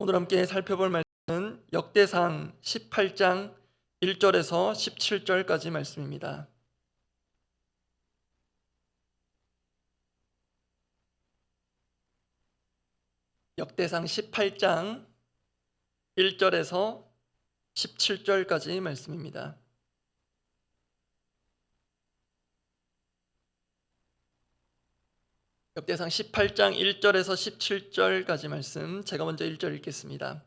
오늘 함께 살펴볼 말씀은 역대상 18장 1절에서 17절까지 말씀입니다. 역대상 18장 1절에서 17절까지 말씀입니다. 역대상 18장 1절에서 17절까지 말씀, 제가 먼저 1절 읽겠습니다.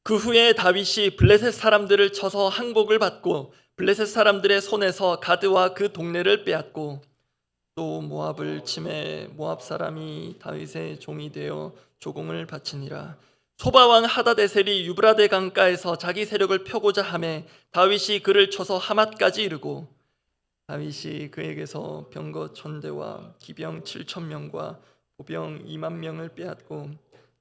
그 후에 다윗이 블레셋 사람들을 쳐서 항복을 받고 블레셋 사람들의 손에서 가드와 그 동네를 빼앗고 또 모압을 치매 모압 사람이 다윗의 종이 되어 조공을 바치니라. 소바왕 하다데셀이 유브라데 강가에서 자기 세력을 펴고자 하매 다윗이 그를 쳐서 하맛까지 이르고 다윗이 그에게서 병거 1000대와 기병 7000명과 보병 20000명을 빼앗고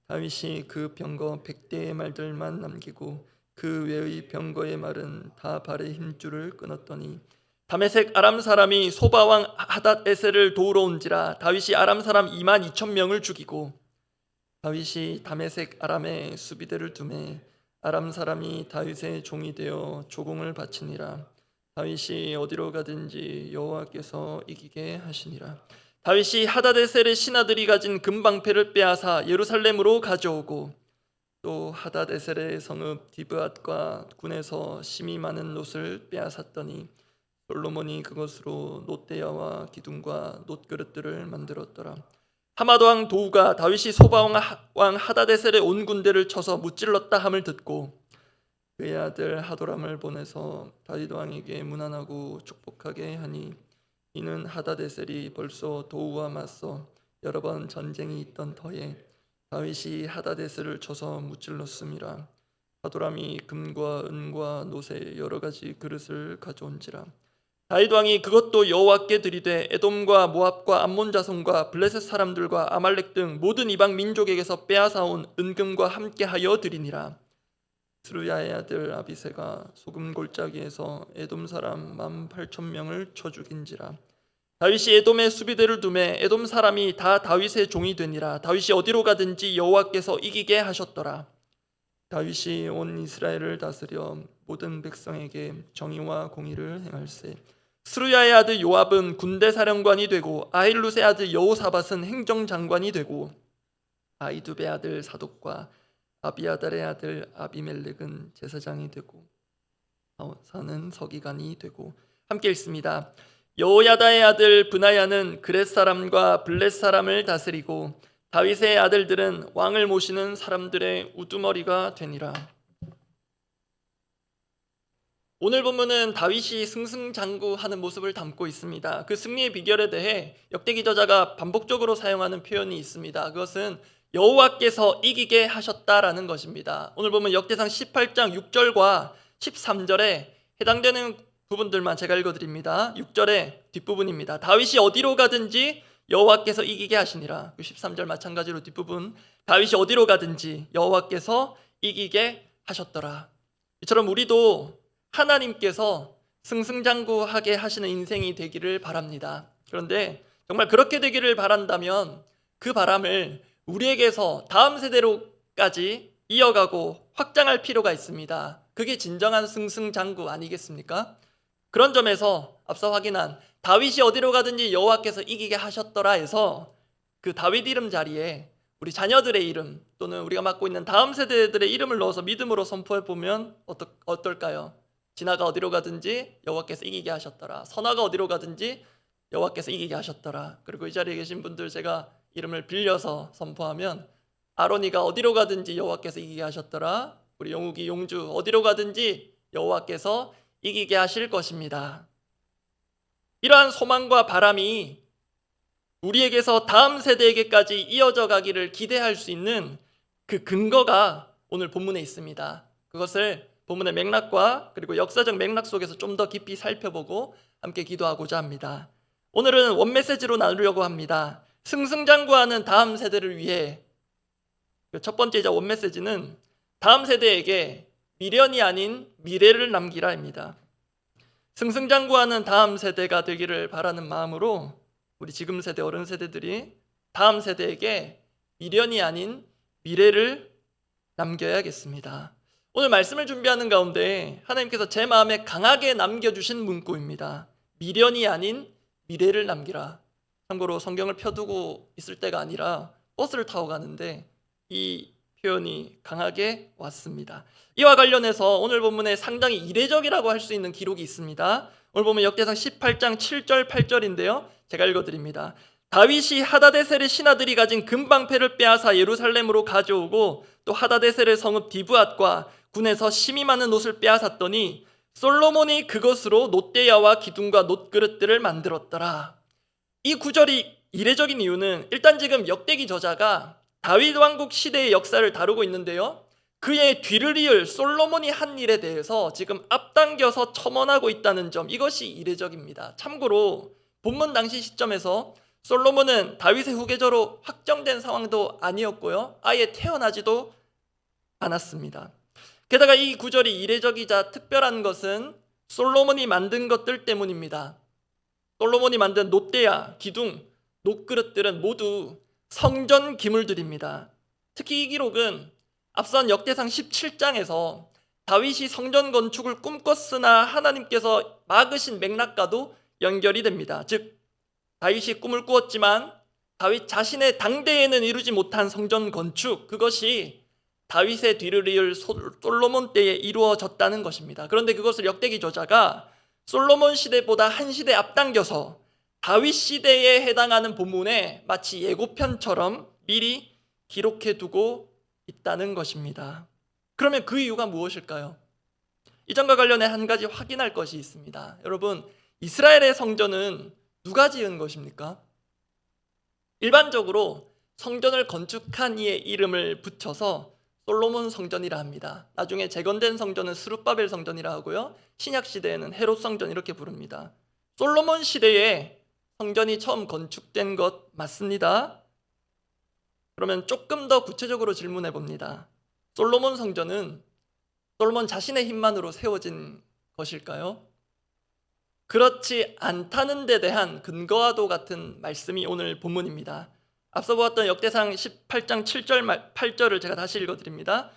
다윗이 그 병거 100대의 말들만 남기고 그 외의 병거의 말은 다 발의 힘줄을 끊었더니 다메섹 아람 사람이 소바왕 하닷에셀을 도우러 온지라. 다윗이 아람 사람 22000명을 죽이고 다윗이 다메섹 아람에 수비대를 두매 아람 사람이 다윗의 종이 되어 조공을 바치니라. 다윗이 어디로 가든지 여호와께서 이기게 하시니라. 다윗이 하닷에셀의 신하들이 가진 금방패를 빼앗아 예루살렘으로 가져오고 또 하닷에셀의 성읍 디브앗과 군에서 심이 많은 놋을 빼앗았더니 솔로몬이 그것으로 놋대야와 기둥과 놋그릇들을 만들었더라. 하맛 왕 도우가 다윗이 소바 왕 하닷에셀의 온 군대를 쳐서 무찔렀다 함을 듣고 그의 아들 하도람을 보내서 다윗 왕에게 문안하고 축복하게 하니 이는 하닷에셀이 벌써 도우와 맞서 여러 번 전쟁이 있던 터에 다윗이 하닷에셀을 쳐서 무찔렀음이라. 하도람이 금과 은과 놋의 여러 가지 그릇을 가져온지라. 다윗 왕이 그것도 여호와께 드리되 에돔과 모압과 암몬 자손과 블레셋 사람들과 아말렉 등 모든 이방 민족에게서 빼앗아온 은금과 함께하여 드리니라. 스루야의 아들 아비새가 소금 골짜기에서 에돔 사람 18,000명을 쳐 죽인지라. 다윗이 에돔의 수비대를 두매 에돔 사람이 다 다윗의 종이 되니라. 다윗이 어디로 가든지 여호와께서 이기게 하셨더라. 다윗이 온 이스라엘을 다스려 모든 백성에게 정의와 공의를 행할세. 스루야의 아들 요압은 군대 사령관이 되고 아힐룻의 아들 여호사밧은 행정장관이 되고 아이두베의 아들 사독과 아비아달의 아들 아비멜렉은 제사장이 되고 바오사는 서기관이 되고. 함께 읽습니다. 여호야다의 아들 브나야는 그렛 사람과 블렛 사람을 다스리고 다윗의 아들들은 왕을 모시는 사람들의 우두머리가 되니라. 오늘 본문은 다윗이 승승장구하는 모습을 담고 있습니다. 그 승리의 비결에 대해 역대기 저자가 반복적으로 사용하는 표현이 있습니다. 그것은 여호와께서 이기게 하셨다라는 것입니다. 오늘 보면 역대상 18장 6절과 13절에 해당되는 부분들만 제가 읽어드립니다. 6절의 뒷부분입니다. 다윗이 어디로 가든지 여호와께서 이기게 하시니라. 13절 마찬가지로 뒷부분 다윗이 어디로 가든지 여호와께서 이기게 하셨더라. 이처럼 우리도 하나님께서 승승장구하게 하시는 인생이 되기를 바랍니다. 그런데 정말 그렇게 되기를 바란다면 그 바람을 우리에게서 다음 세대로까지 이어가고 확장할 필요가 있습니다. 그게 진정한 승승장구 아니겠습니까? 그런 점에서 앞서 확인한 다윗이 어디로 가든지 여호와께서 이기게 하셨더라 해서 그 다윗 이름 자리에 우리 자녀들의 이름 또는 우리가 맡고 있는 다음 세대들의 이름을 넣어서 믿음으로 선포해 보면 어떨까요? 진아가 어디로 가든지 여호와께서 이기게 하셨더라. 선아가 어디로 가든지 여호와께서 이기게 하셨더라. 그리고 이 자리에 계신 분들 제가 이름을 빌려서 선포하면 아론이가 어디로 가든지 여호와께서 이기게 하셨더라. 우리 영욱이 용주 어디로 가든지 여호와께서 이기게 하실 것입니다. 이러한 소망과 바람이 우리에게서 다음 세대에게까지 이어져 가기를 기대할 수 있는 그 근거가 오늘 본문에 있습니다. 그것을 본문의 맥락과 그리고 역사적 맥락 속에서 좀 더 깊이 살펴보고 함께 기도하고자 합니다. 오늘은 원메시지로 나누려고 합니다. 승승장구하는 다음 세대를 위해 첫 번째이자 원메시지는 다음 세대에게 미련이 아닌 미래를 남기라입니다. 승승장구하는 다음 세대가 되기를 바라는 마음으로 우리 지금 세대 어른 세대들이 다음 세대에게 미련이 아닌 미래를 남겨야겠습니다. 오늘 말씀을 준비하는 가운데 하나님께서 제 마음에 강하게 남겨주신 문구입니다. 미련이 아닌 미래를 남기라. 참고로 성경을 펴두고 있을 때가 아니라 버스를 타고 가는데 이 표현이 강하게 왔습니다. 이와 관련해서 오늘 본문에 상당히 이례적이라고 할 수 있는 기록이 있습니다. 오늘 보면 역대상 18장 7절 8절인데요. 제가 읽어드립니다. 다윗이 하다데셀의 신하들이 가진 금방패를 빼앗아 예루살렘으로 가져오고 또 하다데셀의 성읍 디브앗과 군에서 심이 많은 옷을 빼앗았더니 솔로몬이 그것으로 놋대야와 기둥과 놋그릇들을 만들었더라. 이 구절이 이례적인 이유는 일단 지금 역대기 저자가 다윗 왕국 시대의 역사를 다루고 있는데요. 그의 뒤를 이을 솔로몬이 한 일에 대해서 지금 앞당겨서 첨언하고 있다는 점, 이것이 이례적입니다. 참고로 본문 당시 시점에서 솔로몬은 다윗의 후계자로 확정된 상황도 아니었고요. 아예 태어나지도 않았습니다. 게다가 이 구절이 이례적이자 특별한 것은 솔로몬이 만든 것들 때문입니다. 솔로몬이 만든 놋대야, 기둥, 놋그릇들은 모두 성전 기물들입니다. 특히 이 기록은 앞선 역대상 17장에서 다윗이 성전 건축을 꿈꿨으나 하나님께서 막으신 맥락과도 연결이 됩니다. 즉 다윗이 꿈을 꾸었지만 다윗 자신의 당대에는 이루지 못한 성전 건축, 그것이 다윗의 뒤를 이을 솔로몬 때에 이루어졌다는 것입니다. 그런데 그것을 역대기 저자가 솔로몬 시대보다 한 시대 앞당겨서 다윗 시대에 해당하는 본문에 마치 예고편처럼 미리 기록해 두고 있다는 것입니다. 그러면 그 이유가 무엇일까요? 이전과 관련해 한 가지 확인할 것이 있습니다. 여러분, 이스라엘의 성전은 누가 지은 것입니까? 일반적으로 성전을 건축한 이의 이름을 붙여서 솔로몬 성전이라 합니다. 나중에 재건된 성전은 스룹바벨 성전이라 하고요. 신약 시대에는 헤롯 성전 이렇게 부릅니다. 솔로몬 시대에 성전이 처음 건축된 것 맞습니다. 그러면 조금 더 구체적으로 질문해 봅니다. 솔로몬 성전은 솔로몬 자신의 힘만으로 세워진 것일까요? 그렇지 않다는 데 대한 근거와도 같은 말씀이 오늘 본문입니다. 앞서 보았던 역대상 18장 7절 8절을 제가 다시 읽어드립니다.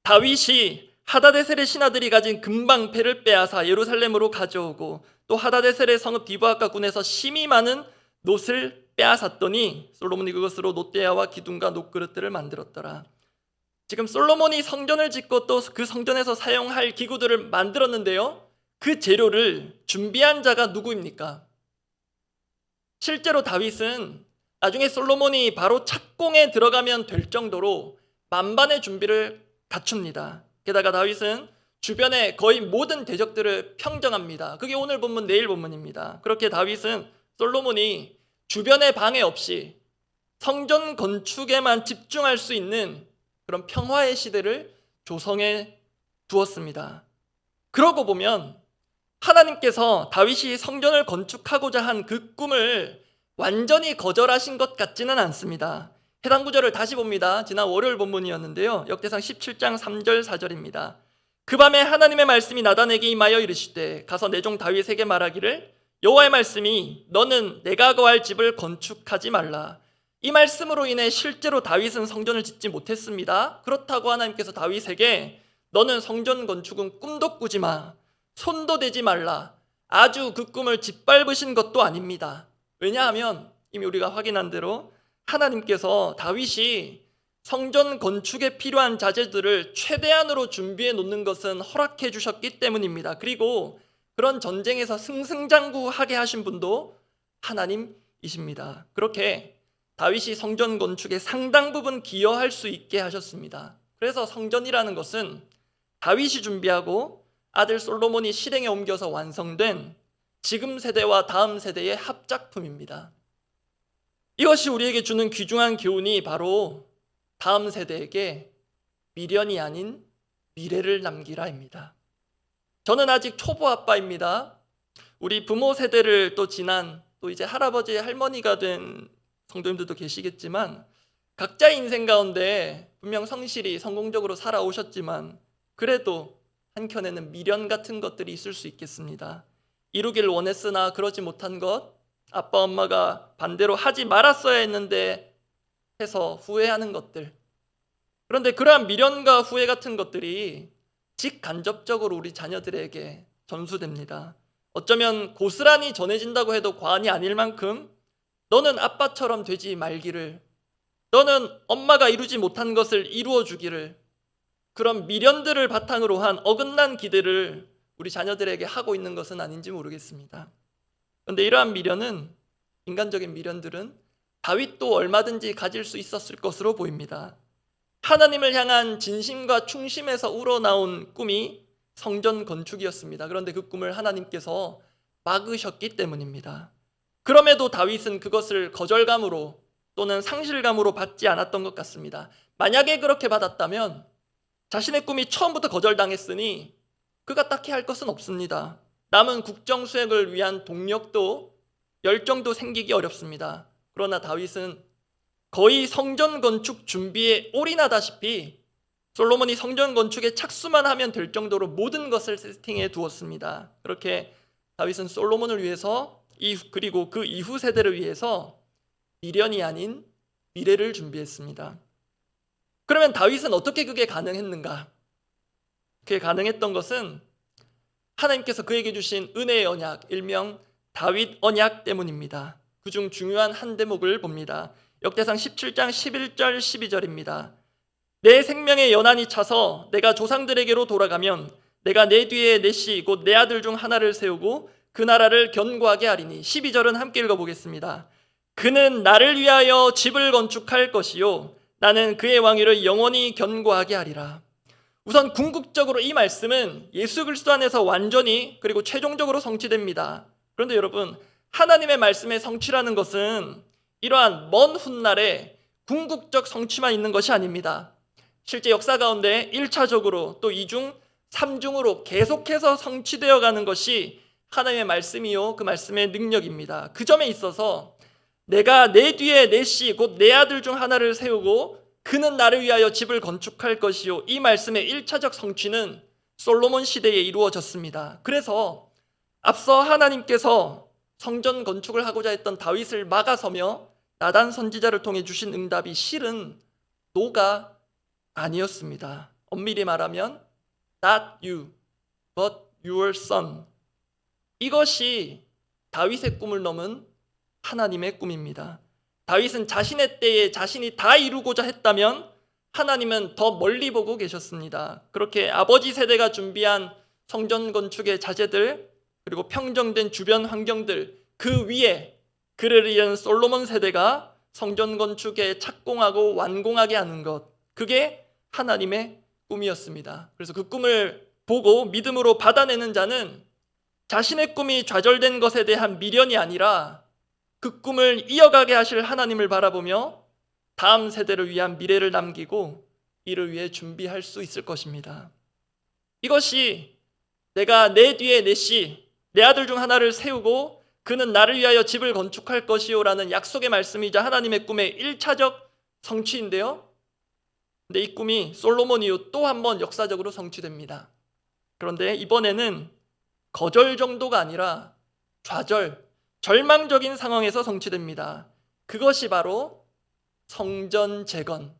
다윗이 하다데셀의 신하들이 가진 금방패를 빼앗아 예루살렘으로 가져오고 또 하다데셀의 성읍 디브앗과 군에서 심이 많은 놋을 빼앗았더니 솔로몬이 그것으로 놋대야와 기둥과 놋그릇들을 만들었더라. 지금 솔로몬이 성전을 짓고 또 그 성전에서 사용할 기구들을 만들었는데요. 그 재료를 준비한 자가 누구입니까? 실제로 다윗은 나중에 솔로몬이 바로 착공에 들어가면 될 정도로 만반의 준비를 갖춥니다. 게다가 다윗은 주변의 거의 모든 대적들을 평정합니다. 그게 오늘 본문 내일 본문입니다. 그렇게 다윗은 솔로몬이 주변의 방해 없이 성전 건축에만 집중할 수 있는 그런 평화의 시대를 조성해 두었습니다. 그러고 보면 하나님께서 다윗이 성전을 건축하고자 한 그 꿈을 완전히 거절하신 것 같지는 않습니다. 해당 구절을 다시 봅니다. 지난 월요일 본문이었는데요. 역대상 17장 3절 4절입니다. 그 밤에 하나님의 말씀이 나단에게 임하여 이르시되 가서 내 종 다윗에게 말하기를 여호와의 말씀이 너는 내가 거할 집을 건축하지 말라. 이 말씀으로 인해 실제로 다윗은 성전을 짓지 못했습니다. 그렇다고 하나님께서 다윗에게 너는 성전 건축은 꿈도 꾸지 마, 손도 대지 말라, 아주 그 꿈을 짓밟으신 것도 아닙니다. 왜냐하면 이미 우리가 확인한 대로 하나님께서 다윗이 성전 건축에 필요한 자재들을 최대한으로 준비해 놓는 것은 허락해 주셨기 때문입니다. 그리고 그런 전쟁에서 승승장구하게 하신 분도 하나님이십니다. 그렇게 다윗이 성전 건축에 상당 부분 기여할 수 있게 하셨습니다. 그래서 성전이라는 것은 다윗이 준비하고 아들 솔로몬이 실행에 옮겨서 완성된 지금 세대와 다음 세대의 합작품입니다. 이것이 우리에게 주는 귀중한 교훈이 바로 다음 세대에게 미련이 아닌 미래를 남기라입니다. 저는 아직 초보 아빠입니다. 우리 부모 세대를 또 지난 또 이제 할아버지 할머니가 된 성도님들도 계시겠지만 각자의 인생 가운데 분명 성실히 성공적으로 살아오셨지만 그래도 한켠에는 미련 같은 것들이 있을 수 있겠습니다. 이루길 원했으나 그러지 못한 것, 아빠 엄마가 반대로 하지 말았어야 했는데 해서 후회하는 것들. 그런데 그러한 미련과 후회 같은 것들이 직간접적으로 우리 자녀들에게 전수됩니다. 어쩌면 고스란히 전해진다고 해도 과언이 아닐 만큼 너는 아빠처럼 되지 말기를, 너는 엄마가 이루지 못한 것을 이루어 주기를, 그런 미련들을 바탕으로 한 어긋난 기대를 우리 자녀들에게 하고 있는 것은 아닌지 모르겠습니다. 그런데 이러한 미련은, 인간적인 미련들은 다윗도 얼마든지 가질 수 있었을 것으로 보입니다. 하나님을 향한 진심과 충심에서 우러나온 꿈이 성전 건축이었습니다. 그런데 그 꿈을 하나님께서 막으셨기 때문입니다. 그럼에도 다윗은 그것을 거절감으로 또는 상실감으로 받지 않았던 것 같습니다. 만약에 그렇게 받았다면 자신의 꿈이 처음부터 거절당했으니 그가 딱히 할 것은 없습니다. 남은 국정 수행을 위한 동력도 열정도 생기기 어렵습니다. 그러나 다윗은 거의 성전 건축 준비에 올인하다시피 솔로몬이 성전 건축에 착수만 하면 될 정도로 모든 것을 세팅해 두었습니다. 그렇게 다윗은 솔로몬을 위해서 그리고 그 이후 세대를 위해서 미련이 아닌 미래를 준비했습니다. 그러면 다윗은 어떻게 그게 가능했는가? 그게 가능했던 것은 하나님께서 그에게 주신 은혜의 언약, 일명 다윗 언약 때문입니다. 그중 중요한 한 대목을 봅니다. 역대상 17장 11절 12절입니다. 내 생명의 연한이 차서 내가 조상들에게로 돌아가면 내가 내 뒤에 내 씨 곧 내 아들 중 하나를 세우고 그 나라를 견고하게 하리니. 12절은 함께 읽어보겠습니다. 그는 나를 위하여 집을 건축할 것이요 나는 그의 왕위를 영원히 견고하게 하리라. 우선 궁극적으로 이 말씀은 예수 그리스도 안에서 완전히 그리고 최종적으로 성취됩니다. 그런데 여러분, 하나님의 말씀의 성취라는 것은 이러한 먼 훗날에 궁극적 성취만 있는 것이 아닙니다. 실제 역사 가운데 1차적으로 또 2중, 3중으로 계속해서 성취되어 가는 것이 하나님의 말씀이요 그 말씀의 능력입니다. 그 점에 있어서 내가 내 뒤에 내 씨 곧 내 아들 중 하나를 세우고 그는 나를 위하여 집을 건축할 것이요, 이 말씀의 1차적 성취는 솔로몬 시대에 이루어졌습니다. 그래서 앞서 하나님께서 성전 건축을 하고자 했던 다윗을 막아서며 나단 선지자를 통해 주신 응답이 실은 노가 아니었습니다. 엄밀히 말하면 not you but your son, 이것이 다윗의 꿈을 넘은 하나님의 꿈입니다. 다윗은 자신의 때에 자신이 다 이루고자 했다면 하나님은 더 멀리 보고 계셨습니다. 그렇게 아버지 세대가 준비한 성전 건축의 자재들 그리고 평정된 주변 환경들 그 위에 그를 이은 솔로몬 세대가 성전 건축에 착공하고 완공하게 하는 것, 그게 하나님의 꿈이었습니다. 그래서 그 꿈을 보고 믿음으로 받아내는 자는 자신의 꿈이 좌절된 것에 대한 미련이 아니라 그 꿈을 이어가게 하실 하나님을 바라보며 다음 세대를 위한 미래를 남기고 이를 위해 준비할 수 있을 것입니다. 이것이 내가 내 뒤에 내 씨, 내 아들 중 하나를 세우고 그는 나를 위하여 집을 건축할 것이요 라는 약속의 말씀이자 하나님의 꿈의 1차적 성취인데요. 근데 이 꿈이 솔로몬 이후 또 한 번 역사적으로 성취됩니다. 그런데 이번에는 거절 정도가 아니라 좌절, 절망적인 상황에서 성취됩니다. 그것이 바로 성전 재건,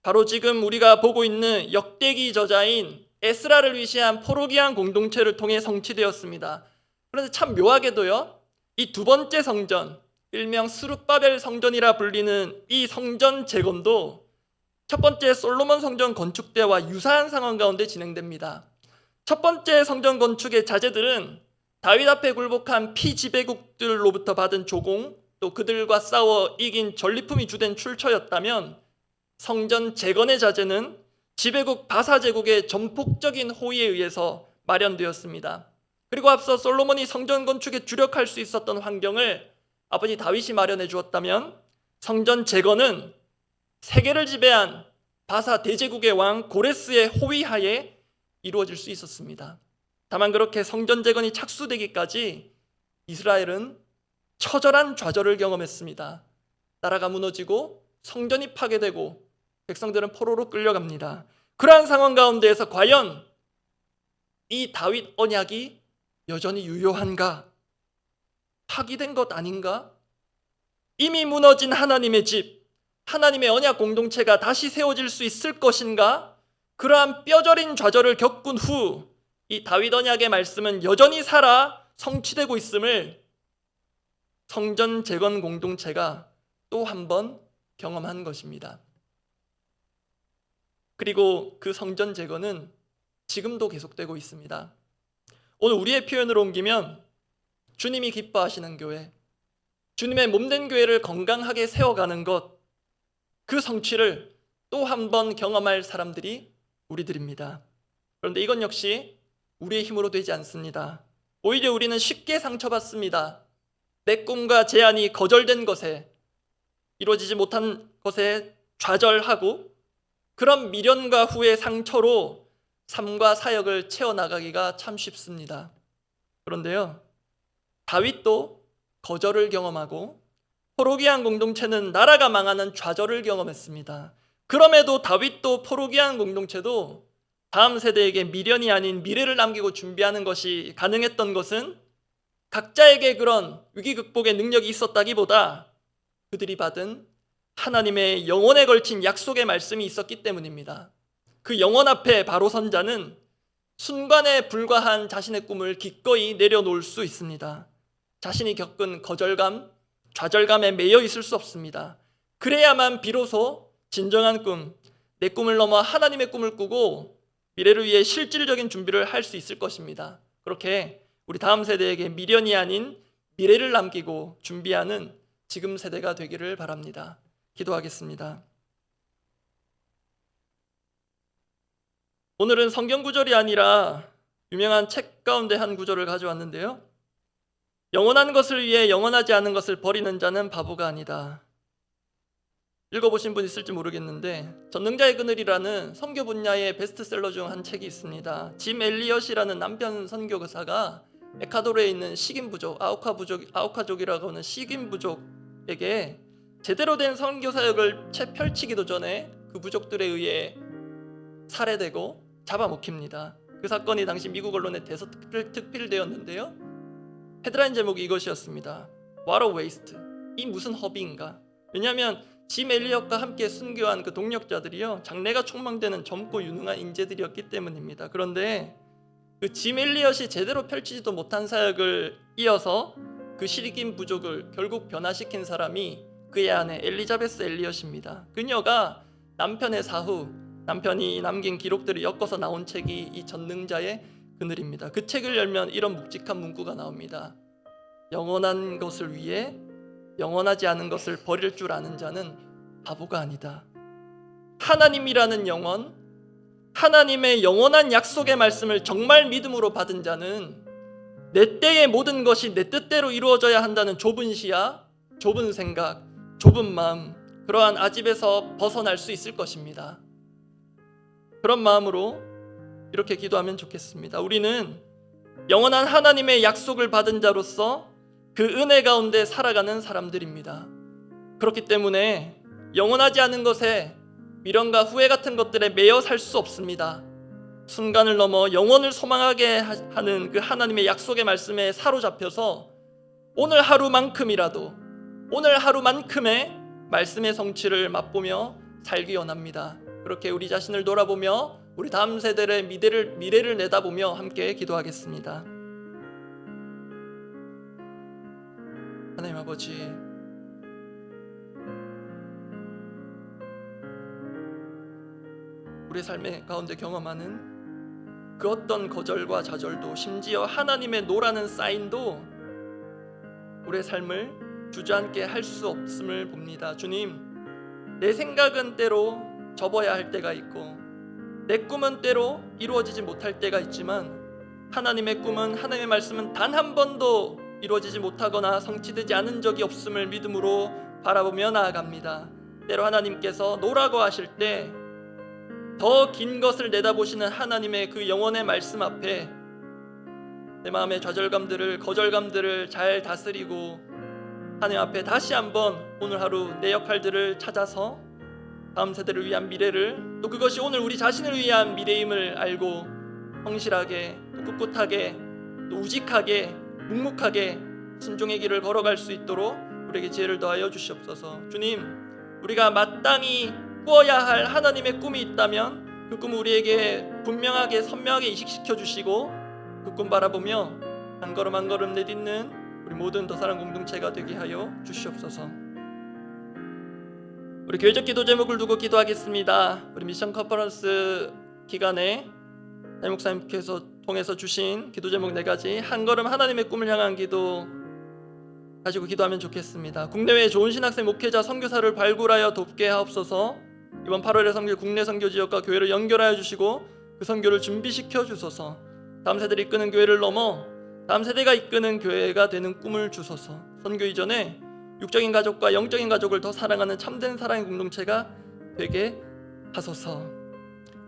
바로 지금 우리가 보고 있는 역대기 저자인 에스라를 위시한 포로기한 공동체를 통해 성취되었습니다. 그런데 참 묘하게도요, 이 두 번째 성전, 일명 스룹바벨 성전이라 불리는 이 성전 재건도 첫 번째 솔로몬 성전 건축 때와 유사한 상황 가운데 진행됩니다. 첫 번째 성전 건축의 자재들은 다윗 앞에 굴복한 피지배국들로부터 받은 조공, 또 그들과 싸워 이긴 전리품이 주된 출처였다면 성전 재건의 자재는 지배국 바사 제국의 전폭적인 호의에 의해서 마련되었습니다. 그리고 앞서 솔로몬이 성전 건축에 주력할 수 있었던 환경을 아버지 다윗이 마련해 주었다면 성전 재건은 세계를 지배한 바사 대제국의 왕 고레스의 호위하에 이루어질 수 있었습니다. 다만 그렇게 성전 재건이 착수되기까지 이스라엘은 처절한 좌절을 경험했습니다. 나라가 무너지고 성전이 파괴되고 백성들은 포로로 끌려갑니다. 그러한 상황 가운데에서 과연 이 다윗 언약이 여전히 유효한가? 파기된 것 아닌가? 이미 무너진 하나님의 집, 하나님의 언약 공동체가 다시 세워질 수 있을 것인가? 그러한 뼈저린 좌절을 겪은 후 이 다윗 언약의 말씀은 여전히 살아 성취되고 있음을 성전 재건 공동체가 또 한 번 경험한 것입니다. 그리고 그 성전 재건은 지금도 계속되고 있습니다. 오늘 우리의 표현으로 옮기면 주님이 기뻐하시는 교회, 주님의 몸된 교회를 건강하게 세워가는 것, 그 성취를 또 한 번 경험할 사람들이 우리들입니다. 그런데 이건 역시 우리의 힘으로 되지 않습니다. 오히려 우리는 쉽게 상처받습니다. 내 꿈과 제안이 거절된 것에, 이루어지지 못한 것에 좌절하고 그런 미련과 후회 상처로 삶과 사역을 채워나가기가 참 쉽습니다. 그런데요, 다윗도 거절을 경험하고 포로기한 공동체는 나라가 망하는 좌절을 경험했습니다. 그럼에도 다윗도 포로기한 공동체도 다음 세대에게 미련이 아닌 미래를 남기고 준비하는 것이 가능했던 것은 각자에게 그런 위기 극복의 능력이 있었다기보다 그들이 받은 하나님의 영원에 걸친 약속의 말씀이 있었기 때문입니다. 그 영원 앞에 바로 선 자는 순간에 불과한 자신의 꿈을 기꺼이 내려놓을 수 있습니다. 자신이 겪은 거절감, 좌절감에 매여 있을 수 없습니다. 그래야만 비로소 진정한 꿈, 내 꿈을 넘어 하나님의 꿈을 꾸고 미래를 위해 실질적인 준비를 할 수 있을 것입니다. 그렇게 우리 다음 세대에게 미련이 아닌 미래를 남기고 준비하는 지금 세대가 되기를 바랍니다. 기도하겠습니다. 오늘은 성경 구절이 아니라 유명한 책 가운데 한 구절을 가져왔는데요. 영원한 것을 위해 영원하지 않은 것을 버리는 자는 바보가 아니다. 읽어보신 분 있을지 모르겠는데 전능자의 그늘이라는 선교 분야의 베스트셀러 중 한 책이 있습니다. 짐 엘리엇이라는 남편 선교사가 에콰도르에 있는 식인 부족, 아우카족이라고 하는 식인 부족에게 제대로 된 선교 사역을 채 펼치기도 전에 그 부족들에 의해 살해되고 잡아먹힙니다. 그 사건이 당시 미국 언론에 대서특필되었는데요. 헤드라인 제목이 이것이었습니다. What a waste. 이 무슨 허비인가. 왜냐하면 짐 엘리엇과 함께 순교한 그 동력자들이요, 장래가 촉망되는 젊고 유능한 인재들이었기 때문입니다. 그런데 그 짐 엘리엇이 제대로 펼치지도 못한 사역을 이어서 그 시리긴 부족을 결국 변화시킨 사람이 그의 아내 엘리자베스 엘리엇입니다. 그녀가 남편의 사후, 남편이 남긴 기록들을 엮어서 나온 책이 이 전능자의 그늘입니다. 그 책을 열면 이런 묵직한 문구가 나옵니다. 영원한 것을 위해 영원하지 않은 것을 버릴 줄 아는 자는 바보가 아니다. 하나님이라는 영원, 하나님의 영원한 약속의 말씀을 정말 믿음으로 받은 자는 내 때의 모든 것이 내 뜻대로 이루어져야 한다는 좁은 시야, 좁은 생각, 좁은 마음, 그러한 아집에서 벗어날 수 있을 것입니다. 그런 마음으로 이렇게 기도하면 좋겠습니다. 우리는 영원한 하나님의 약속을 받은 자로서 그 은혜 가운데 살아가는 사람들입니다. 그렇기 때문에 영원하지 않은 것에 미련과 후회 같은 것들에 매여 살 수 없습니다. 순간을 넘어 영원을 소망하게 하는 그 하나님의 약속의 말씀에 사로잡혀서 오늘 하루만큼이라도, 오늘 하루만큼의 말씀의 성취를 맛보며 살기 원합니다. 그렇게 우리 자신을 돌아보며 우리 다음 세대의 미래를 내다보며 함께 기도하겠습니다. 하나님 아버지, 우리 삶의 가운데 경험하는 그 어떤 거절과 좌절도, 심지어 하나님의 노라는 사인도 우리의 삶을 주저앉게 할 수 없음을 봅니다. 주님, 내 생각은 때로 접어야 할 때가 있고 내 꿈은 때로 이루어지지 못할 때가 있지만 하나님의 꿈은, 하나님의 말씀은 단 한 번도 이루어지지 못하거나 성취되지 않은 적이 없음을 믿음으로 바라보며 나아갑니다. 때로 하나님께서 노라고 하실 때 더 긴 것을 내다보시는 하나님의 그 영원의 말씀 앞에 내 마음의 좌절감들을, 거절감들을 잘 다스리고 하나님 앞에 다시 한번 오늘 하루 내 역할들을 찾아서 다음 세대를 위한 미래를, 또 그것이 오늘 우리 자신을 위한 미래임을 알고 성실하게, 또 꿋꿋하게, 또 우직하게, 묵묵하게 순종의 길을 걸어갈 수 있도록 우리에게 지혜를 더하여 주시옵소서. 주님, 우리가 마땅히 꾸어야 할 하나님의 꿈이 있다면 그 꿈을 우리에게 분명하게 선명하게 이식시켜 주시고 그 꿈 바라보며 한 걸음 한 걸음 내딛는 우리 모든 더사랑 공동체가 되게 하여 주시옵소서. 우리 교회적 기도 제목을 두고 기도하겠습니다. 우리 미션 컨퍼런스 기간에 담임 목사님께서 통해서 주신 기도 제목 4가지, 한 걸음 하나님의 꿈을 향한 기도 가지고 기도하면 좋겠습니다. 국내외 좋은 신학생 목회자 선교사를 발굴하여 돕게 하옵소서. 이번 8월에 섬길 국내 선교 지역과 교회를 연결하여 주시고 그 선교를 준비시켜 주소서. 다음 세대를 이끄는 교회를 넘어 다음 세대가 이끄는 교회가 되는 꿈을 주소서. 선교 이전에 육적인 가족과 영적인 가족을 더 사랑하는 참된 사랑의 공동체가 되게 하소서.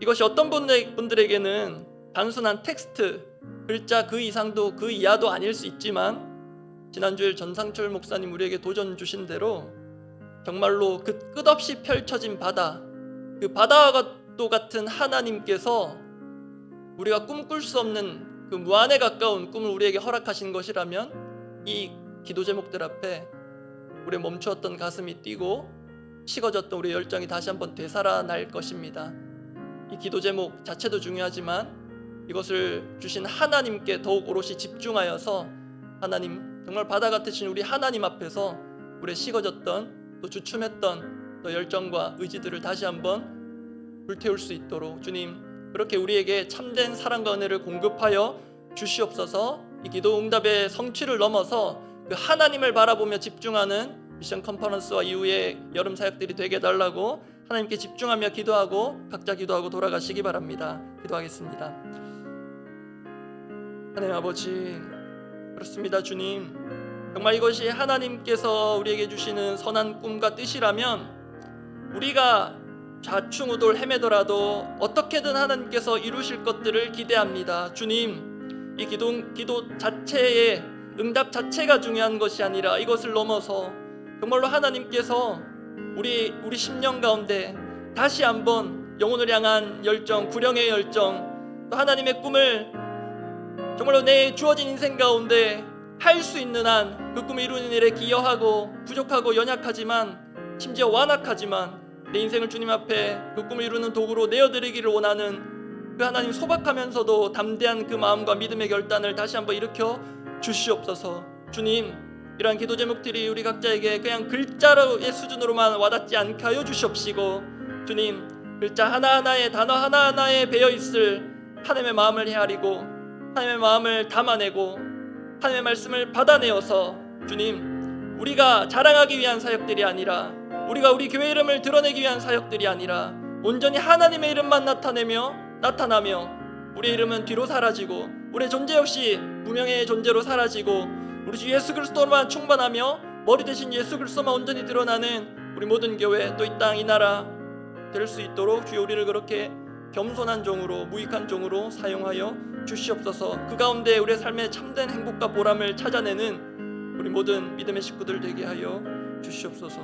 이것이 어떤 분들에게는 단순한 텍스트, 글자 그 이상도 그 이하도 아닐 수 있지만 지난주에 전상철 목사님 우리에게 도전 주신 대로 정말로 그 끝없이 펼쳐진 바다, 그 바다와 또 같은 하나님께서 우리가 꿈꿀 수 없는 그 무한에 가까운 꿈을 우리에게 허락하신 것이라면 이 기도 제목들 앞에 우리의 멈추었던 가슴이 뛰고 식어졌던 우리의 열정이 다시 한번 되살아날 것입니다. 이 기도 제목 자체도 중요하지만 이것을 주신 하나님께 더욱 오롯이 집중하여서 하나님, 정말 바다 같으신 우리 하나님 앞에서 우리의 식어졌던 또 주춤했던 또 열정과 의지들을 다시 한번 불태울 수 있도록 주님 그렇게 우리에게 참된 사랑과 은혜를 공급하여 주시옵소서. 이 기도 응답의 성취를 넘어서 그 하나님을 바라보며 집중하는 미션 컨퍼런스와 이후의 여름 사역들이 되게 해달라고 하나님께 집중하며 기도하고 각자 기도하고 돌아가시기 바랍니다. 기도하겠습니다. 하나님 아버지, 그렇습니다. 주님, 정말 이것이 하나님께서 우리에게 주시는 선한 꿈과 뜻이라면 우리가 좌충우돌 헤매더라도 어떻게든 하나님께서 이루실 것들을 기대합니다. 주님, 이 기도 자체의 응답 자체가 중요한 것이 아니라 이것을 넘어서 정말로 하나님께서 우리 심령 가운데 다시 한번 영혼을 향한 열정, 구령의 열정, 또 하나님의 꿈을 정말로 내 주어진 인생 가운데 할 수 있는 한 그 꿈을 이루는 일에 기여하고 부족하고 연약하지만 심지어 완악하지만 내 인생을 주님 앞에 그 꿈을 이루는 도구로 내어드리기를 원하는 그 하나님 소박하면서도 담대한 그 마음과 믿음의 결단을 다시 한번 일으켜 주시옵소서. 주님, 이러한 기도 제목들이 우리 각자에게 그냥 글자의 수준으로만 와닿지 않게 하여 주시옵시고 주님, 글자 하나하나에 단어 하나하나에 배어있을 하나님의 마음을 헤아리고 하나님의 마음을 담아내고 하나님의 말씀을 받아내어서 주님, 우리가 자랑하기 위한 사역들이 아니라 우리가 우리 교회 이름을 드러내기 위한 사역들이 아니라 온전히 하나님의 이름만 나타나며 우리의 이름은 뒤로 사라지고 우리의 존재 역시 무명의 존재로 사라지고 우리 주 예수 그리스도로만 충만하며 머리 대신 예수 그리스도만 온전히 드러나는 우리 모든 교회 또 이 땅 이 나라 될 수 있도록 주여 우리를 그렇게 겸손한 종으로 무익한 종으로 사용하여 주시옵소서. 그 가운데 우리의 삶의 참된 행복과 보람을 찾아내는 우리 모든 믿음의 식구들 되게 하여 주시옵소서.